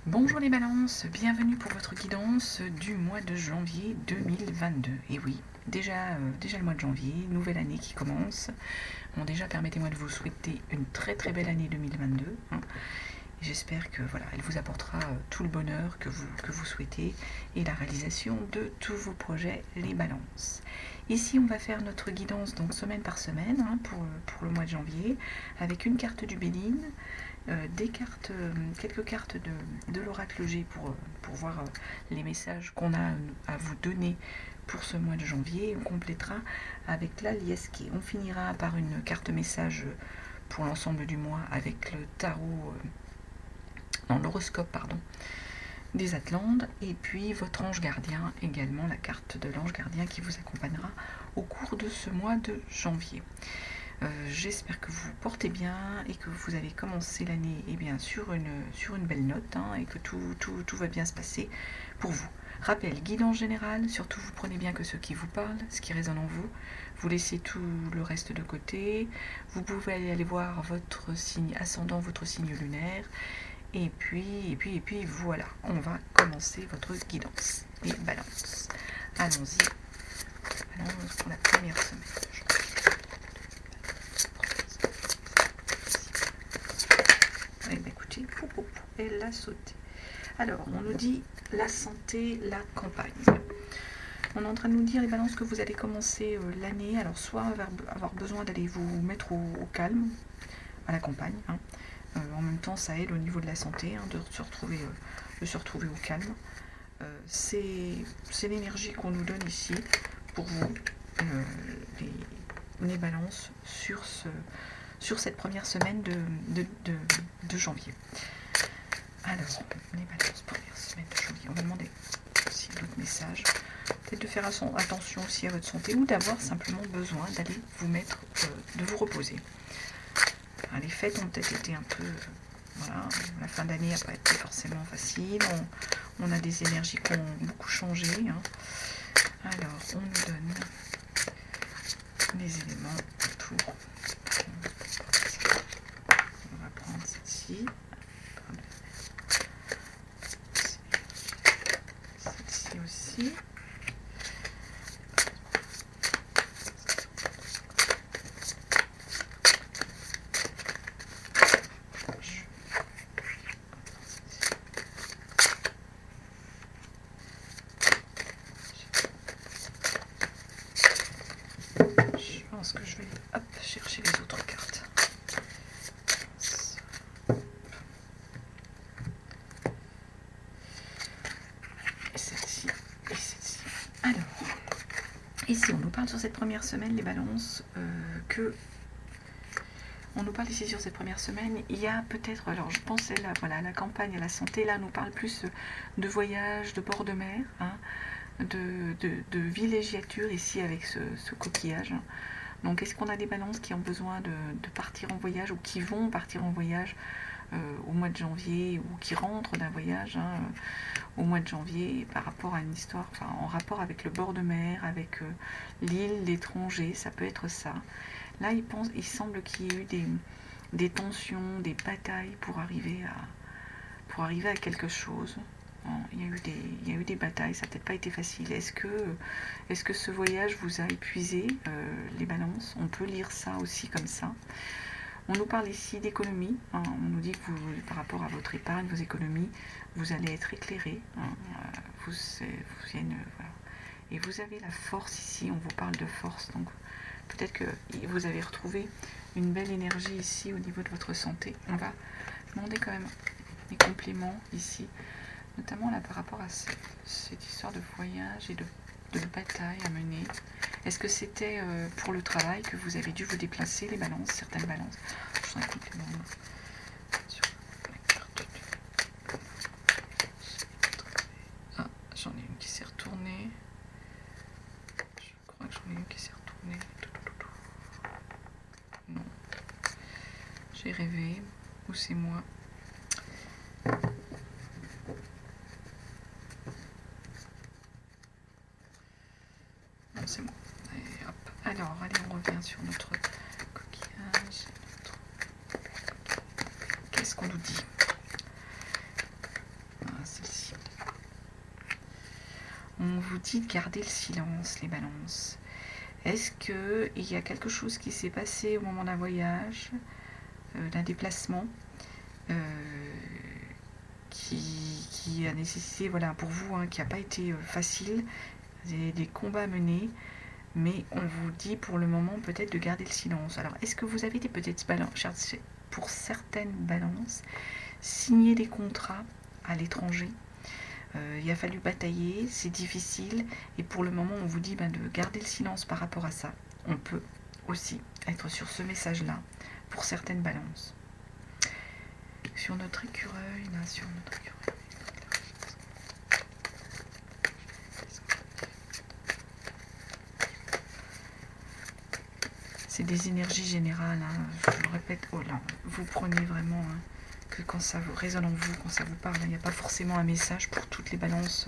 Bonjour les balances, bienvenue pour votre guidance du mois de janvier 2022. Et oui, déjà le mois de janvier, nouvelle année qui commence. Bon, déjà permettez-moi de vous souhaiter une très belle année 2022. J'espère que voilà, elle vous apportera tout le bonheur que vous souhaitez et la réalisation de tous vos projets, les balances. Ici, on va faire notre guidance donc semaine par semaine pour le mois de janvier avec une carte du Béline, des cartes, quelques cartes de l'oracle G pour voir les messages qu'on a à vous donner pour ce mois de janvier. On complétera avec la Liesquet. On finira par une carte message pour l'ensemble du mois avec le tarot, l'horoscope, pardon, des Atlantes, et puis votre ange gardien, également la carte de l'ange gardien qui vous accompagnera au cours de ce mois de janvier. J'espère que vous portez bien et que vous avez commencé l'année sur une belle note et que tout va bien se passer pour vous. Rappel, guidance générale, surtout vous prenez bien que ce qui vous parle, ce qui résonne en vous, vous laissez tout le reste de côté, vous pouvez aller voir votre signe ascendant, votre signe lunaire, et puis voilà, on va commencer votre guidance. Et balance. Allons-y. Allons pour la première semaine. Écoutez, elle a sauté. Alors, on nous dit la santé, la campagne. On est en train de nous dire, les balances, que vous allez commencer l'année, alors soit avoir besoin d'aller vous mettre au calme, à la campagne. En même temps, ça aide au niveau de la santé, de se retrouver au calme. C'est l'énergie qu'on nous donne ici pour vous, les balances, sur cette première semaine de janvier. Alors, les balances, première semaine de janvier. On va demander aussi d'autres messages. Peut-être de faire attention aussi à votre santé ou d'avoir simplement besoin d'aller vous mettre, de vous reposer. Les fêtes ont peut-être été un peu... voilà, la fin d'année n'a pas été forcément facile. On a des énergies qui ont beaucoup changé. Alors, on nous donne les éléments pour... On va prendre celle-ci. Celle-ci aussi. Que je vais chercher les autres cartes. Et celle-ci, et celle-ci. Alors, ici on nous parle sur cette première semaine, les balances, on nous parle ici sur cette première semaine, il y a peut-être, alors je pensais là, voilà, la campagne, à la santé, là on nous parle plus de voyage, de bord de mer, de villégiature ici avec ce coquillage. Donc, est-ce qu'on a des balances qui ont besoin de partir en voyage ou qui vont partir en voyage au mois de janvier ou qui rentrent d'un voyage au mois de janvier par rapport à une histoire, enfin en rapport avec le bord de mer, avec l'île, l'étranger, ça peut être ça. Là, il semble qu'il y ait eu des tensions, des batailles pour arriver à quelque chose. Il y a eu des batailles, ça n'a peut-être pas été facile. Est-ce que ce voyage vous a épuisé, les balances? On peut lire ça aussi comme ça. On nous parle ici d'économie. On nous dit que par rapport à votre épargne, vos économies, vous allez être éclairé. Voilà. Et vous avez la force ici, on vous parle de force. Donc peut-être que vous avez retrouvé une belle énergie ici au niveau de votre santé. On va demander quand même des compléments ici, notamment là par rapport à cette histoire de voyage et de bataille à mener. Est-ce que c'était pour le travail que vous avez dû vous déplacer, les balances, certaines balances? Je sens un complément sur la carte du... Ah, j'en ai une qui s'est retournée. Je crois que j'en ai une qui s'est retournée. Non. J'ai rêvé. Ou c'est moi? C'est moi. Et hop. Alors, allez, on revient sur notre coquillage. Qu'est-ce qu'on nous dit? On vous dit de garder le silence, les balances. Est-ce qu'il y a quelque chose qui s'est passé au moment d'un voyage, d'un déplacement, qui a nécessité, voilà, pour vous, qui n'a pas été facile, des combats à mener, mais on vous dit pour le moment peut-être de garder le silence. Alors, est-ce que vous avez des petites balances, pour certaines balances, signer des contrats à l'étranger? Il a fallu batailler, c'est difficile, et pour le moment on vous dit de garder le silence par rapport à ça. On peut aussi être sur ce message-là pour certaines balances. Sur notre écureuil, là, sur notre écureuil. C'est des énergies générales, je le répète, oh là, vous prenez vraiment... que quand ça vous résonne en vous, quand ça vous parle, il n'y a pas forcément un message pour toutes les balances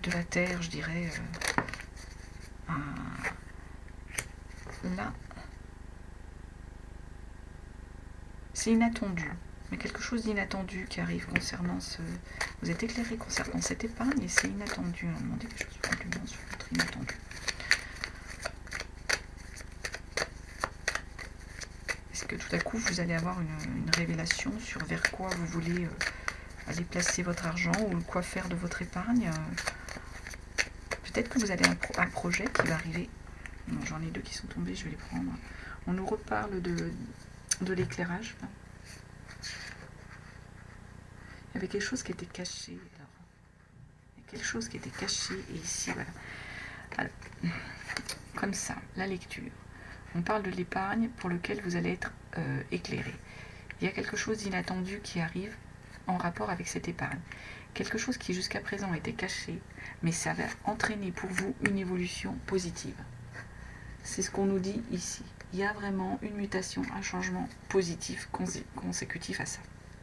de la Terre, je dirais. Là, c'est inattendu, mais quelque chose d'inattendu qui arrive concernant ce... Vous êtes éclairé concernant cette épargne et c'est inattendu. On demandez quelque chose de compliment sur votre inattendu. Est-ce que tout à coup vous allez avoir une révélation sur vers quoi vous voulez aller placer votre argent ou quoi faire de votre épargne? Peut-être que vous avez un projet qui va arriver. J'en ai deux qui sont tombés, je vais les prendre. On nous reparle de l'éclairage. Il y avait quelque chose qui était caché. Alors, il y a quelque chose qui était caché et ici, voilà. Alors, comme ça, la lecture. On parle de l'épargne pour lequel vous allez être éclairé. Il y a quelque chose d'inattendu qui arrive en rapport avec cette épargne. Quelque chose qui jusqu'à présent était caché, mais ça va entraîner pour vous une évolution positive. C'est ce qu'on nous dit ici. Il y a vraiment une mutation, un changement positif consécutif à ça.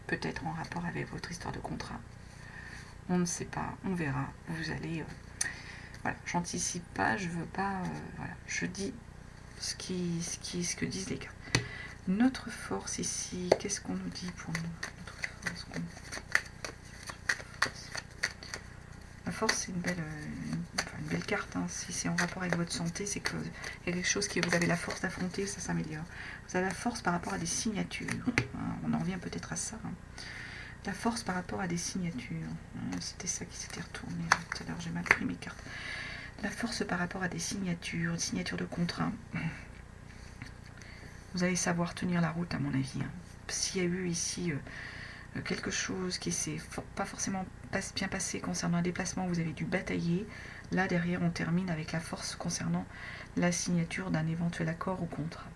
Peut-être en rapport avec votre histoire de contrat. On ne sait pas, on verra. Vous allez... voilà, j'anticipe pas, je veux pas... voilà, je dis ce que disent les cartes. Notre force ici, qu'est-ce qu'on nous dit pour nous? Notre force, la force, c'est une belle carte. Si c'est en rapport avec votre santé, c'est qu'il y a quelque chose que vous avez la force d'affronter, ça s'améliore. Vous avez la force par rapport à des signatures. On en revient peut-être à ça. La force par rapport à des signatures. C'était ça qui s'était retourné. Tout à l'heure, j'ai mal pris mes cartes. La force par rapport à des signatures de contrat. Vous allez savoir tenir la route, à mon avis. S'il y a eu ici quelque chose qui s'est pas forcément bien passé concernant un déplacement, vous avez dû batailler. Là, derrière, on termine avec la force concernant la signature d'un éventuel accord ou contrat.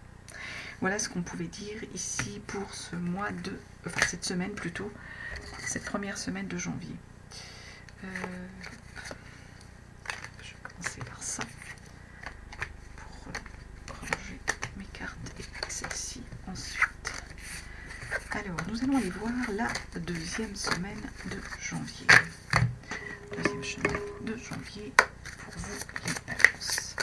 Voilà ce qu'on pouvait dire ici pour ce mois de... Enfin, cette semaine plutôt. Cette première semaine de janvier. Je vais commencer par ça. Pour ranger mes cartes et celle-ci ensuite. Alors, nous allons aller voir la deuxième semaine de janvier. Deuxième semaine de janvier pour vous les balances.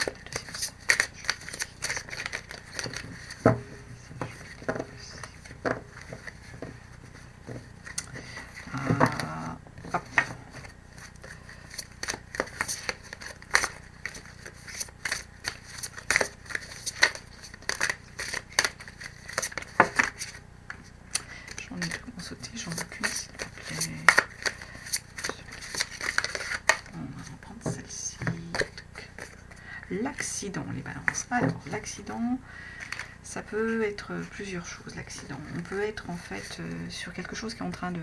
Hop. J'en ai deux qui ont sauté, j'en ai qu'une s'il te plaît. On va reprendre celle-ci. L'accident, les balances. Alors, l'accident, ça peut être plusieurs choses, l'accident. On peut être en fait sur quelque chose qui est en train de...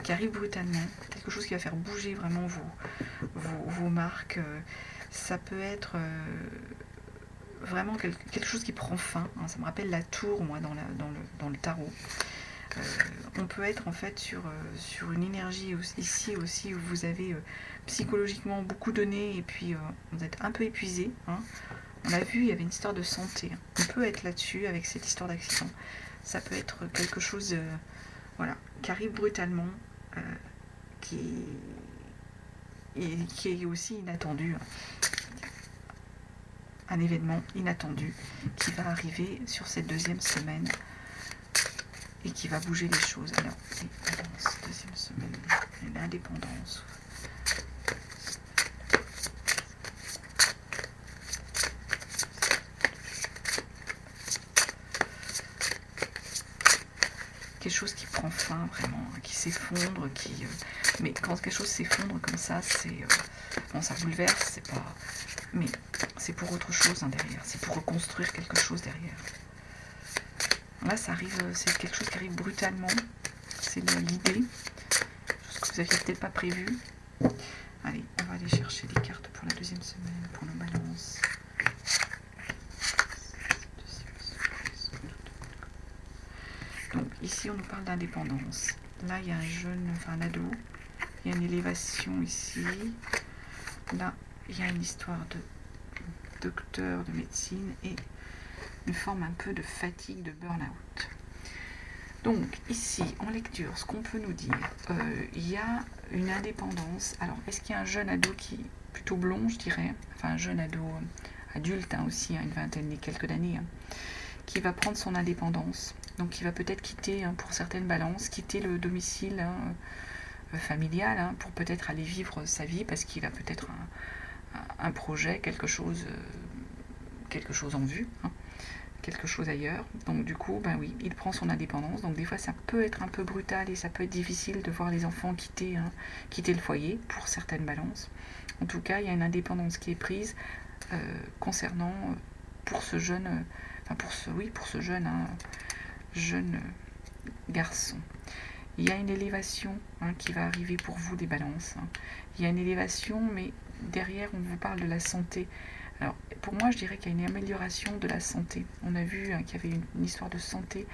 qui arrive brutalement, quelque chose qui va faire bouger vraiment vos marques. Ça peut être vraiment quelque chose qui prend fin. Ça me rappelle la tour, moi, dans le tarot. On peut être en fait sur une énergie ici aussi où vous avez psychologiquement beaucoup donné et puis vous êtes un peu épuisé. On l'a vu, il y avait une histoire de santé. On peut être là-dessus avec cette histoire d'accident. Ça peut être quelque chose voilà, qui arrive brutalement, qui est aussi inattendu. Un événement inattendu qui va arriver sur cette deuxième semaine et qui va bouger les choses. Alors, deuxième semaine, l'indépendance. hein, vraiment, qui s'effondre, mais quand quelque chose s'effondre comme ça, c'est... bon, ça bouleverse, c'est pas... Mais c'est pour autre chose hein, derrière, c'est pour reconstruire quelque chose derrière. Là, ça arrive, c'est quelque chose qui arrive brutalement, c'est l'idée, chose que vous n'aviez peut-être pas prévu. Allez, on va aller chercher des cartes pour la deuxième semaine, pour nos balances. Donc ici, on nous parle d'indépendance. Là, il y a un jeune, enfin un ado, il y a une élévation ici. Là, il y a une histoire de docteur, de médecine et une forme un peu de fatigue, de burn-out. Donc ici, en lecture, ce qu'on peut nous dire, il y a une indépendance. Alors, est-ce qu'il y a un jeune ado qui est plutôt blond, je dirais, enfin un jeune ado adulte hein, aussi, hein, une vingtaine et quelques années, hein, qui va prendre son indépendance. Donc il va peut-être quitter, hein, pour certaines balances, quitter le domicile hein, familial hein, pour peut-être aller vivre sa vie parce qu'il a peut-être un projet, quelque chose en vue. Hein, quelque chose ailleurs, donc du coup, ben oui, il prend son indépendance, donc des fois ça peut être un peu brutal et ça peut être difficile de voir les enfants quitter, hein, quitter le foyer pour certaines balances. En tout cas, il y a une indépendance qui est prise concernant, pour ce jeune, pour ce jeune, hein, jeune garçon. Il y a une élévation hein, qui va arriver pour vous des balances. Hein. Il y a une élévation, mais derrière on vous parle de la santé. Alors, pour moi, je dirais qu'il y a une amélioration de la santé. On a vu hein, qu'il y avait une histoire de santé.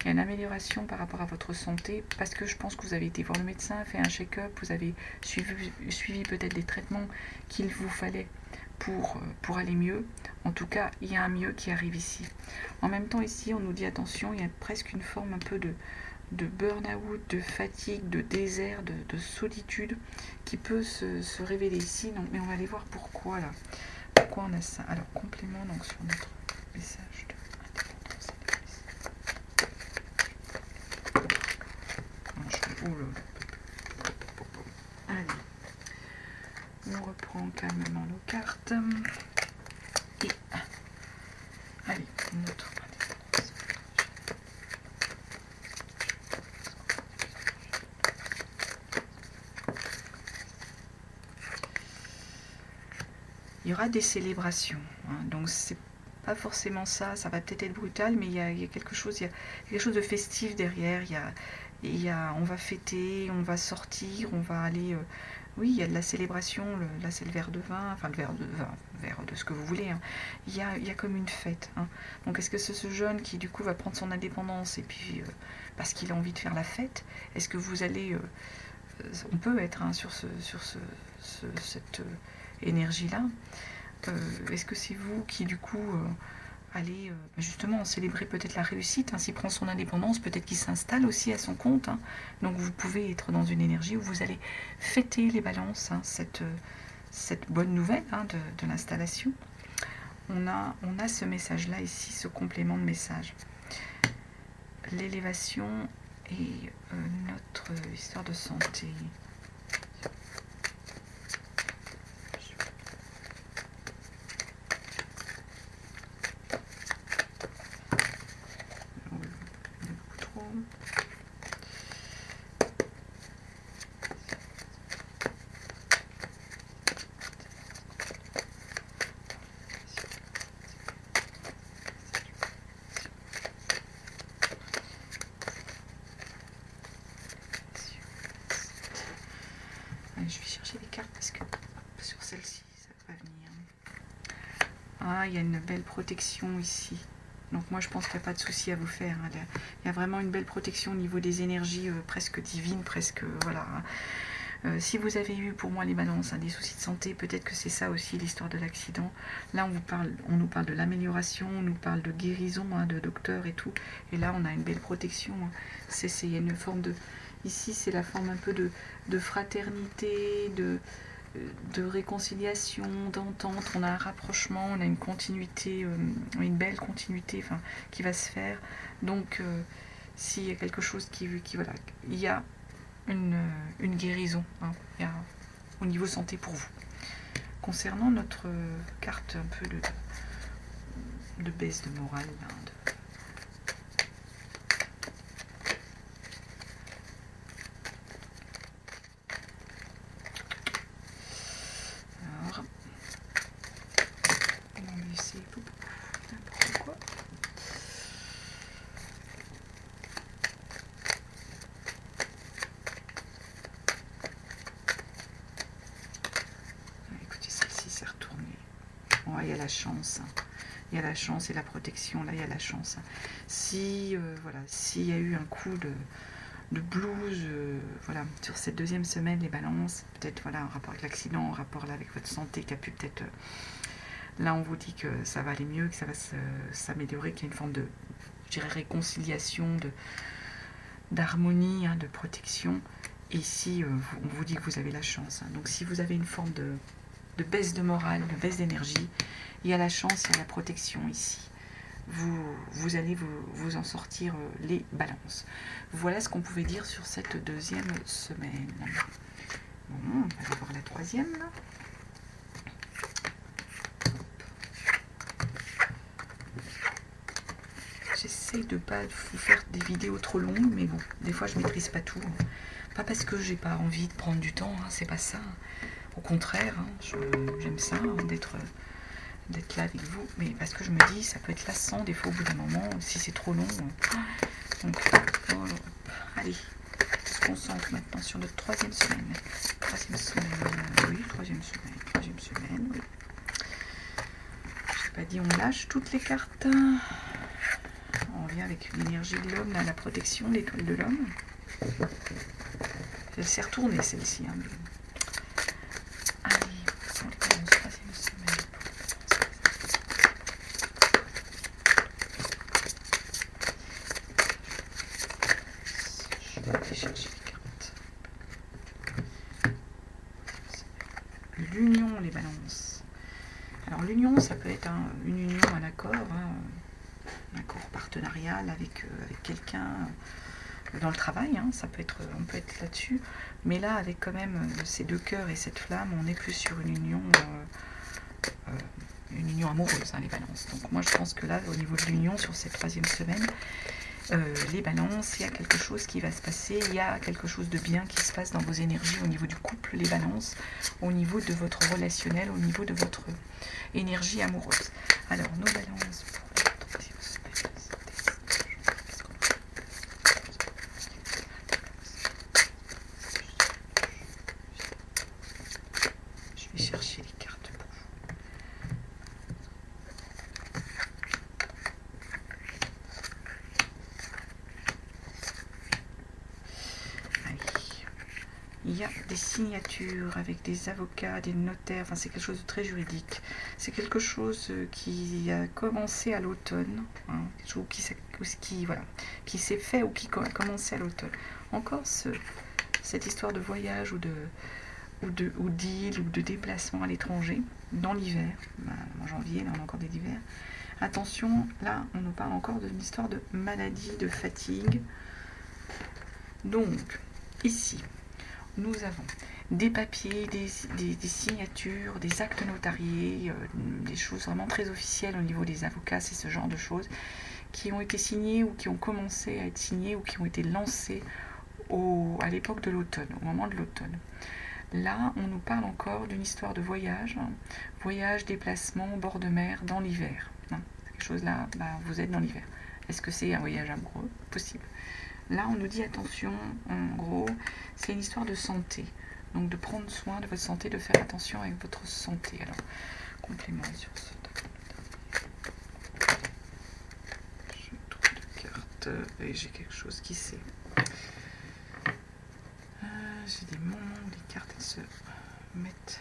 Il y a une amélioration par rapport à votre santé parce que je pense que vous avez été voir le médecin, fait un check-up, vous avez suivi peut-être des traitements qu'il vous fallait pour aller mieux. En tout cas, il y a un mieux qui arrive ici. En même temps, ici, on nous dit attention, il y a presque une forme un peu de burn-out, de fatigue, de désert, de solitude qui peut se révéler ici. Non, mais on va aller voir pourquoi là. Pourquoi on a ça? Alors, complément donc, sur notre message de indépendance. Allez, on reprend calmement nos cartes. Et allez, notre indépendance. Il y aura des célébrations, hein, donc c'est pas forcément ça, ça va peut-être être brutal, mais il y a quelque chose, il y a quelque chose de festif derrière, on va fêter, on va sortir, on va aller, oui, il y a de la célébration, là c'est le verre de vin, enfin le verre de vin, verre de ce que vous voulez, hein. Il y a comme une fête, hein. Donc est-ce que c'est ce jeune qui du coup va prendre son indépendance et puis parce qu'il a envie de faire la fête, est-ce que vous allez, on peut être hein, sur cette énergie-là. Est-ce que c'est vous qui du coup allez justement célébrer peut-être la réussite hein, s'il prend son indépendance, peut-être qu'il s'installe aussi à son compte. Hein, donc vous pouvez être dans une énergie où vous allez fêter les balances, hein, cette bonne nouvelle hein, de l'installation. On a ce message-là ici, ce complément de message. L'élévation et notre histoire de santé. Je vais chercher les cartes parce que sur celle-ci, ça va pas venir. Ah, il y a une belle protection ici. Donc moi, je pense qu'il n'y a pas de souci à vous faire. Hein. Il y a vraiment une belle protection au niveau des énergies presque divines, presque, voilà. Si vous avez eu, pour moi, les balances, hein, des soucis de santé, peut-être que c'est ça aussi l'histoire de l'accident. Là, on nous parle de l'amélioration, on nous parle de guérison, hein, de docteur et tout. Et là, on a une belle protection. Hein. Il y a une forme de... Ici, c'est la forme un peu de fraternité, de réconciliation, d'entente. On a un rapprochement, on a une continuité, une belle continuité enfin, qui va se faire. Donc, s'il y a quelque chose qui voilà, il y a une guérison hein, au niveau santé pour vous. Concernant notre carte un peu de baisse de morale, hein, la chance. Il y a la chance et la protection, là il y a la chance. Si, voilà, s'il y a eu un coup de blues, voilà, sur cette deuxième semaine, les balances, peut-être voilà, en rapport avec l'accident, en rapport là avec votre santé, qui a pu peut-être, là on vous dit que ça va aller mieux, que ça va s'améliorer, qu'il y a une forme de, je dirais, réconciliation, d'harmonie, hein, de protection. Et ici, on vous dit que vous avez la chance. Hein. Donc si vous avez une forme de baisse de morale, de baisse d'énergie, il y a la chance, il y a la protection ici. Vous allez vous en sortir les balances. Voilà ce qu'on pouvait dire sur cette deuxième semaine. Bon, on va voir la troisième. Là. J'essaie de ne pas vous faire des vidéos trop longues, mais bon, des fois je ne maîtrise pas tout. Pas parce que j'ai pas envie de prendre du temps, hein, c'est pas ça. Au contraire, hein, j'aime ça, hein, d'être là avec vous, mais parce que je me dis, ça peut être lassant des fois au bout d'un moment, si c'est trop long. Donc, allez, on se concentre maintenant sur notre troisième semaine. Troisième semaine, oui. J'ai pas dit on lâche toutes les cartes. On vient avec l'énergie de l'homme, la protection, l'étoile de l'homme. Elle s'est retournée celle-ci. Hein, mais... Allez, on les commence, troisième semaine. Je vais aller chercher les cartes. L'union, les balances. Alors l'union, ça peut être une union, un accord, hein, un accord partenarial avec quelqu'un dans le travail, hein, ça peut être, on peut être là-dessus, mais là avec quand même ces deux cœurs et cette flamme, on est plus sur une union amoureuse, hein, les balances. Donc moi je pense que là, au niveau de l'union, sur cette troisième semaine, les balances, il y a quelque chose qui va se passer, il y a quelque chose de bien qui se passe dans vos énergies au niveau du couple, les balances, au niveau de votre relationnel, au niveau de votre énergie amoureuse. Alors, nos balances pour la troisième semaine. Je vais chercher les cartes pour vous. Il y a des signatures avec des avocats, des notaires, enfin c'est quelque chose de très juridique. C'est quelque chose qui a commencé à l'automne, hein, qui s'est fait ou qui a commencé à l'automne. Encore cette histoire de voyage ou d'île ou de déplacement à l'étranger, dans l'hiver, en janvier, là on a encore des hivers. Attention, là on nous parle encore d'une histoire de maladie, de fatigue. Donc, ici, nous avons des papiers, des signatures, des actes notariés, des choses vraiment très officielles au niveau des avocats, c'est ce genre de choses qui ont été signées ou qui ont commencé à être signées ou qui ont été lancées à l'époque de l'automne, au moment de l'automne. Là, on nous parle encore d'une histoire de voyage, voyage, déplacement, bord de mer, dans l'hiver. C'est quelque chose là, vous êtes dans l'hiver. Est-ce que c'est un voyage amoureux? Possible. Là, on nous dit attention, en gros, c'est une histoire de santé. Donc de prendre soin de votre santé, de faire attention avec votre santé. Alors, complément sur ce. Je trouve de cartes et j'ai quelque chose qui s'est. J'ai des moments où les cartes elles se mettent.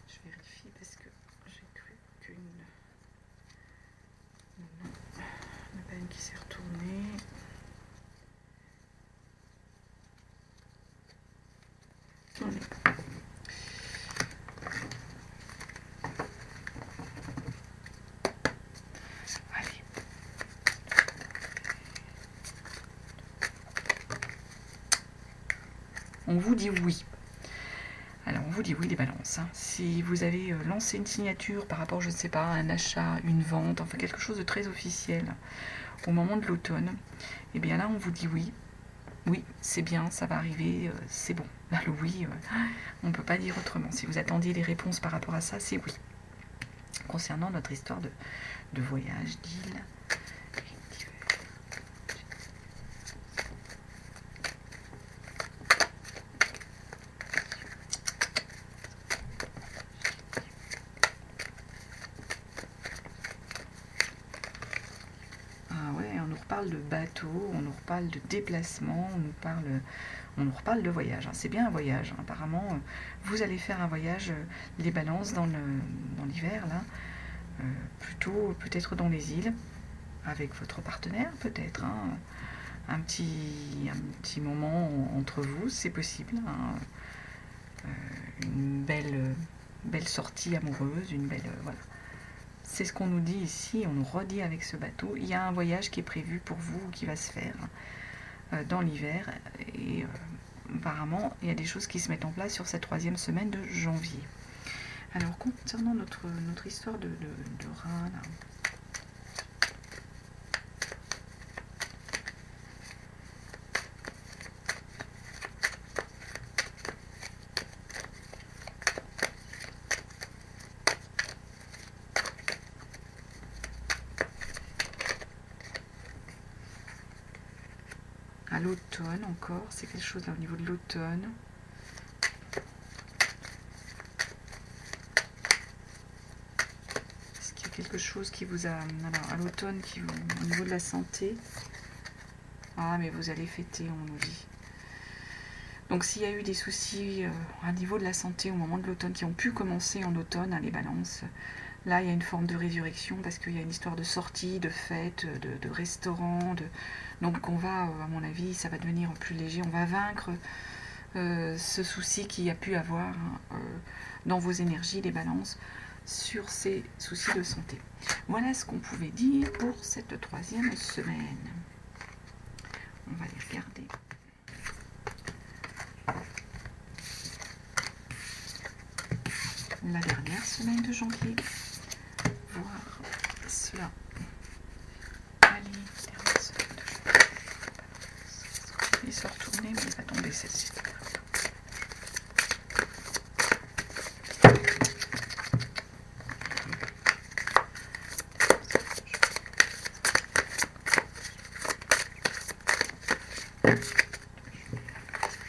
Je vérifie parce que j'ai cru qu'une. Non, il n'y en a pas une qui s'est retournée. Allez. On vous dit oui. Alors, on vous dit oui, les balances. Hein. Si vous avez lancé une signature par rapport, je ne sais pas, à un achat, une vente, enfin quelque chose de très officiel au moment de l'automne, et bien là, on vous dit oui. Oui, c'est bien, ça va arriver, c'est bon. Là, le oui, on ne peut pas dire autrement. Si vous attendiez des réponses par rapport à ça, c'est oui. Concernant notre histoire de voyage, d'île. bateau, on nous reparle de déplacement, on nous reparle de voyage. C'est bien un voyage. Apparemment, vous allez faire un voyage, les balances, dans l'hiver, là. Plutôt peut-être dans les îles, avec votre partenaire, peut-être. Un petit moment entre vous, c'est possible. Une belle sortie amoureuse, une belle... voilà. C'est ce qu'on nous dit ici, on nous redit avec ce bateau. Il y a un voyage qui est prévu pour vous, qui va se faire dans l'hiver. Et apparemment, il y a des choses qui se mettent en place sur cette 3e semaine de janvier. Alors, concernant notre histoire de rein, là. À l'automne encore, c'est quelque chose là au niveau de l'automne. Est-ce qu'il y a quelque chose qui vous a... Alors, à l'automne, au niveau de la santé... Ah, mais vous allez fêter, on nous dit. Donc, s'il y a eu des soucis à niveau de la santé au moment de l'automne, qui ont pu commencer en automne, les balances, là, il y a une forme de résurrection, parce qu'il y a une histoire de sortie, de fête, de restaurant, donc on va, à mon avis, ça va devenir plus léger, on va vaincre ce souci qu'il y a pu avoir dans vos énergies, les balances, sur ces soucis de santé. Voilà ce qu'on pouvait dire pour cette 3e semaine. On va les regarder. La dernière semaine de janvier, voir cela. Allez, dernière semaine de janvier. Il sort retourner, mais il va tomber celle-ci.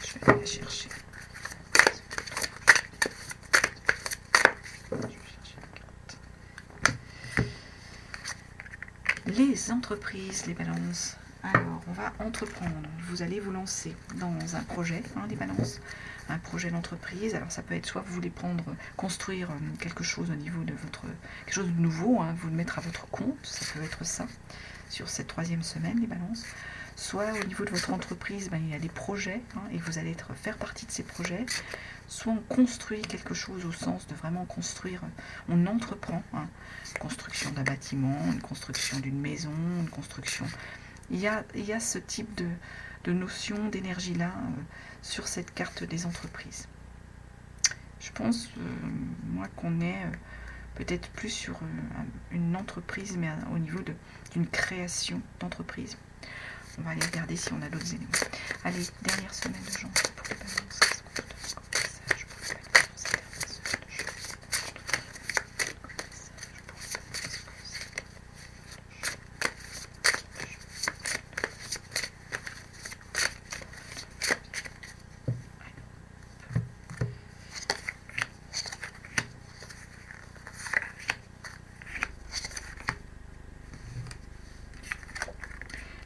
Je vais aller la chercher. Les entreprises, les balances. Alors, on va entreprendre. Vous allez vous lancer dans un projet, les balances, un projet d'entreprise. Alors, ça peut être soit vous voulez construire quelque chose au niveau de quelque chose de nouveau, vous le mettre à votre compte, ça peut être ça, sur cette 3e semaine, les balances. Soit au niveau de votre entreprise, il y a des projets, et vous allez faire partie de ces projets. Soit on construit quelque chose au sens de vraiment construire, on entreprend, construction d'un bâtiment, une construction d'une maison, une construction. Il y a ce type de notion d'énergie-là sur cette carte des entreprises. Je pense, moi, qu'on est peut-être plus sur une entreprise, mais au niveau d'une création d'entreprise. On va aller regarder si on a d'autres éléments. Allez, dernière semaine de janvier pour les balances.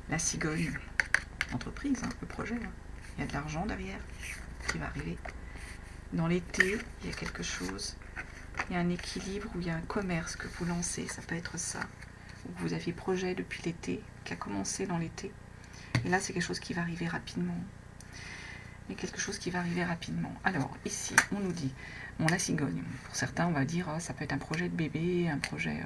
La cigogne, entreprise, le projet, il y a de l'argent derrière qui va arriver. Dans l'été, il y a quelque chose, il y a un équilibre ou il y a un commerce que vous lancez, ça peut être ça, ou vous aviez projet depuis l'été, qui a commencé dans l'été, et là c'est quelque chose qui va arriver rapidement. Il y a quelque chose qui va arriver rapidement. Alors ici, on nous dit, la cigogne, pour certains on va dire, ça peut être un projet de bébé, un projet...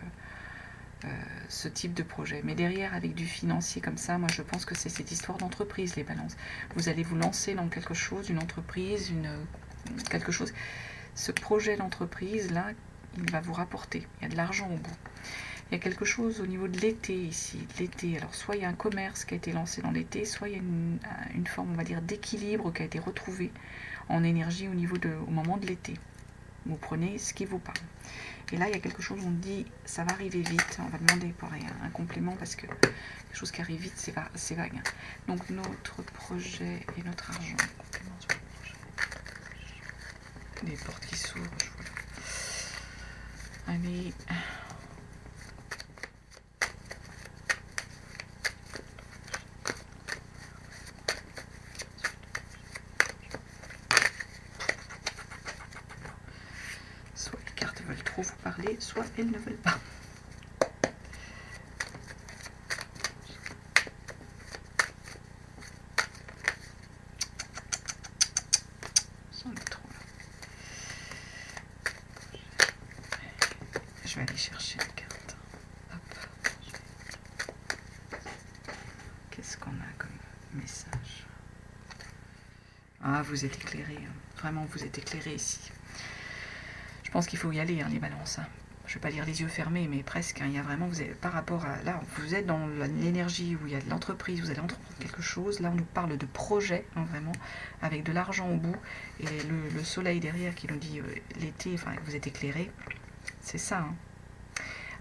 ce type de projet. Mais derrière, avec du financier comme ça, moi je pense que c'est cette histoire d'entreprise, les balances. Vous allez vous lancer dans quelque chose, une entreprise, quelque chose. Ce projet d'entreprise, là, il va vous rapporter. Il y a de l'argent au bout. Il y a quelque chose au niveau de l'été ici. L'été, alors soit il y a un commerce qui a été lancé dans l'été, soit il y a une forme, on va dire, d'équilibre qui a été retrouvée en énergie au moment de l'été. Vous prenez ce qui vous parle. Et là, il y a quelque chose, on dit, ça va arriver vite. On va demander pour un complément parce que quelque chose qui arrive vite, c'est vague. Donc, notre projet et notre argent. Des portes qui s'ouvrent, je vois. Allez. trop vous parler, soit elles ne veulent pas. J'en ai trop là. Je vais aller chercher une carte. Qu'est-ce qu'on a comme message? Ah, vous êtes éclairés. Vraiment, vous êtes éclairés ici. Je pense qu'il faut y aller, hein, les balances. Hein. Je ne vais pas dire les yeux fermés, mais presque. Hein. Il y a vraiment, vous êtes, par rapport à là, vous êtes dans l'énergie où il y a de l'entreprise, vous allez entreprendre quelque chose. Là, on nous parle de projet, hein, vraiment, avec de l'argent au bout. Et le soleil derrière qui nous dit l'été, enfin, vous êtes éclairés. C'est ça. Hein.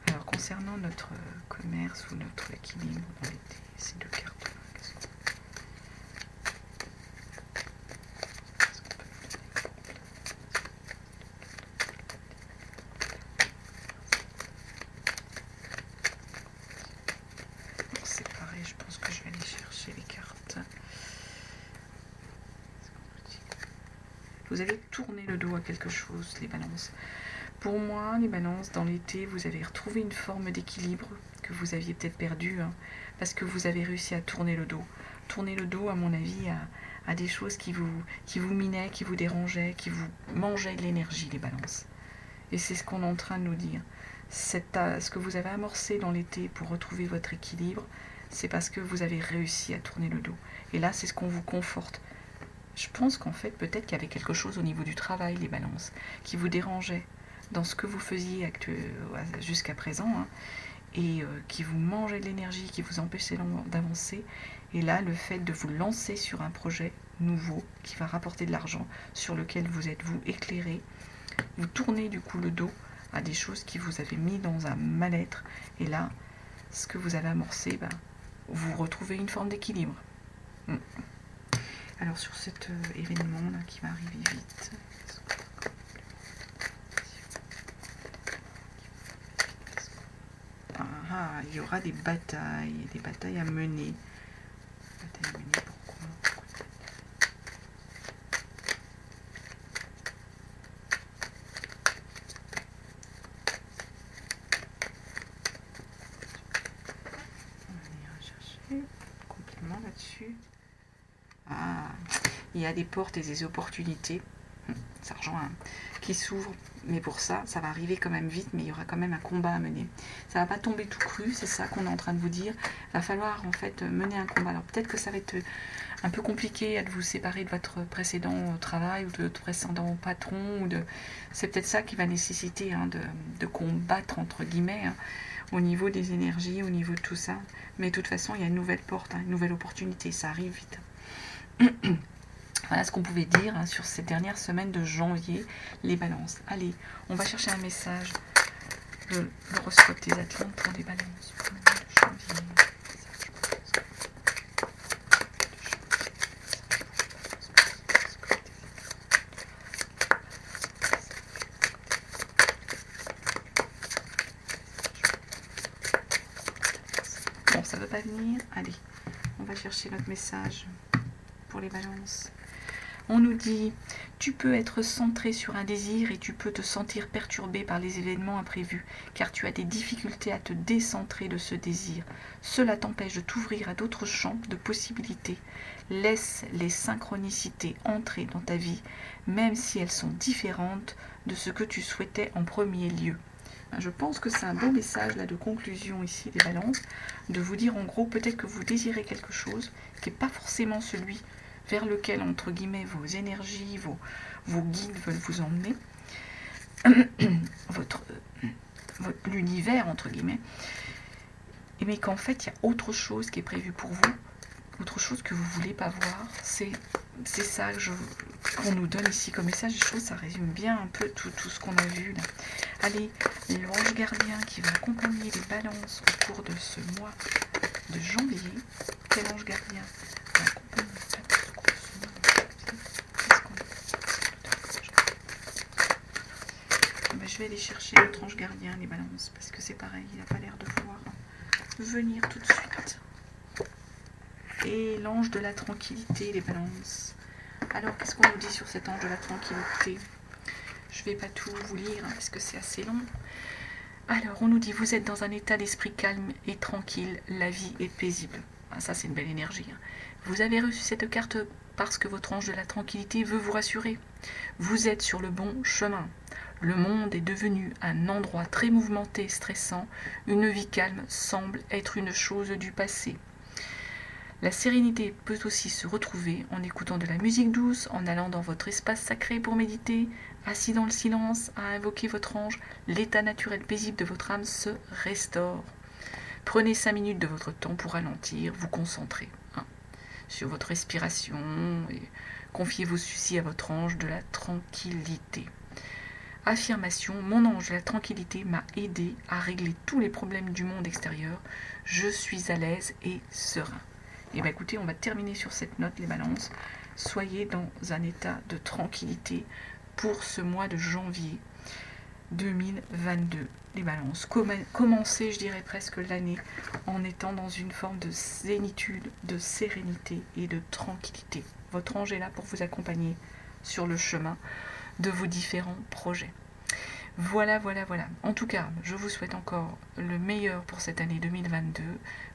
Alors, concernant notre commerce ou notre équilibre dans l'été, ces deux cartes-là, qu'est-ce qu'on... C'est pareil, je pense que je vais aller chercher les cartes. Vous avez tourné le dos à quelque chose, les balances. Pour moi, les balances, dans l'été, vous avez retrouvé une forme d'équilibre que vous aviez peut-être perdu, hein, parce que vous avez réussi à tourner le dos. Tourner le dos, à mon avis, à des choses qui vous minaient, qui vous dérangeaient, qui vous mangeaient de l'énergie, les balances. Et c'est ce qu'on est en train de nous dire. Ce que vous avez amorcé dans l'été pour retrouver votre équilibre, c'est parce que vous avez réussi à tourner le dos. Et là, c'est ce qu'on vous conforte. Je pense qu'en fait, peut-être qu'il y avait quelque chose au niveau du travail, les balances, qui vous dérangeait dans ce que vous faisiez jusqu'à présent, hein, et qui vous mangeait de l'énergie, qui vous empêchait d'avancer. Et là, le fait de vous lancer sur un projet nouveau, qui va rapporter de l'argent, sur lequel vous êtes, vous, éclairé, vous tournez du coup le dos à des choses qui vous avaient mis dans un mal-être. Et là, ce que vous avez amorcé, ben, vous retrouvez une forme d'équilibre. Alors sur cet événement là qui va arriver vite, il y aura des batailles à mener. Batailles à mener, pourquoi? On va venir chercher complètement là-dessus. Ah, il y a des portes et des opportunités, ça rejoint, hein, qui s'ouvrent, mais pour ça, ça va arriver quand même vite, mais il y aura quand même un combat à mener. Ça va pas tomber tout cru, c'est ça qu'on est en train de vous dire. Il va falloir en fait mener un combat. Alors peut-être que ça va être un peu compliqué de vous séparer de votre précédent travail ou de votre précédent patron, c'est peut-être ça qui va nécessiter, hein, de combattre entre guillemets, hein, au niveau des énergies, au niveau de tout ça. Mais de toute façon, il y a une nouvelle porte, hein, une nouvelle opportunité, ça arrive vite. Voilà ce qu'on pouvait dire, hein, sur cette dernière semaine de janvier, les balances. Allez, on va chercher un message de l'horoscope des Atlantes pour les balances. Pour le mois de janvier. Bon, ça ne veut pas venir. Allez, on va chercher notre message pour les balances. On nous dit, tu peux être centré sur un désir et tu peux te sentir perturbé par les événements imprévus, car tu as des difficultés à te décentrer de ce désir. Cela t'empêche de t'ouvrir à d'autres champs de possibilités. Laisse les synchronicités entrer dans ta vie, même si elles sont différentes de ce que tu souhaitais en premier lieu. Je pense que c'est un beau message là de conclusion ici des balances, de vous dire en gros peut-être que vous désirez quelque chose qui n'est pas forcément celui vers lequel, entre guillemets, vos énergies, vos guides veulent vous emmener, l'univers, entre guillemets, mais qu'en fait, il y a autre chose qui est prévue pour vous, autre chose que vous ne voulez pas voir. C'est ça qu'on nous donne ici comme message. Je trouve que ça résume bien un peu tout ce qu'on a vu là. Allez, l'ange gardien qui va accompagner les balances au cours de ce mois de janvier. Quel ange gardien va accompagner les balances au cours de ce mois de janvier? Je vais aller chercher notre ange gardien, les balances, parce que c'est pareil, il n'a pas l'air de vouloir venir tout de suite. Et l'ange de la tranquillité, les balances. Alors, qu'est-ce qu'on nous dit sur cet ange de la tranquillité? Je ne vais pas tout vous lire hein, parce que c'est assez long. Alors, on nous dit, vous êtes dans un état d'esprit calme et tranquille, la vie est paisible. Ah, ça, c'est une belle énergie. Hein. Vous avez reçu cette carte parce que votre ange de la tranquillité veut vous rassurer. Vous êtes sur le bon chemin. Le monde est devenu un endroit très mouvementé et stressant. Une vie calme semble être une chose du passé. La sérénité peut aussi se retrouver en écoutant de la musique douce, en allant dans votre espace sacré pour méditer, assis dans le silence, à invoquer votre ange. L'état naturel paisible de votre âme se restaure. Prenez 5 minutes de votre temps pour ralentir, vous concentrer hein, sur votre respiration et confiez vos soucis à votre ange de la tranquillité. Affirmation, mon ange de la tranquillité m'a aidé à régler tous les problèmes du monde extérieur. Je suis à l'aise et serein. Et bien écoutez, on va terminer sur cette note, les balances. Soyez dans un état de tranquillité pour ce mois de janvier 2022. Les balances. Commencez, je dirais presque l'année en étant dans une forme de zénitude, de sérénité et de tranquillité. Votre ange est là pour vous accompagner sur le chemin de vos différents projets. Voilà. En tout cas, je vous souhaite encore le meilleur pour cette année 2022,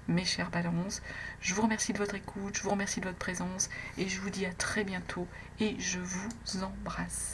mes chers balances. Je vous remercie de votre écoute, je vous remercie de votre présence et je vous dis à très bientôt et je vous embrasse.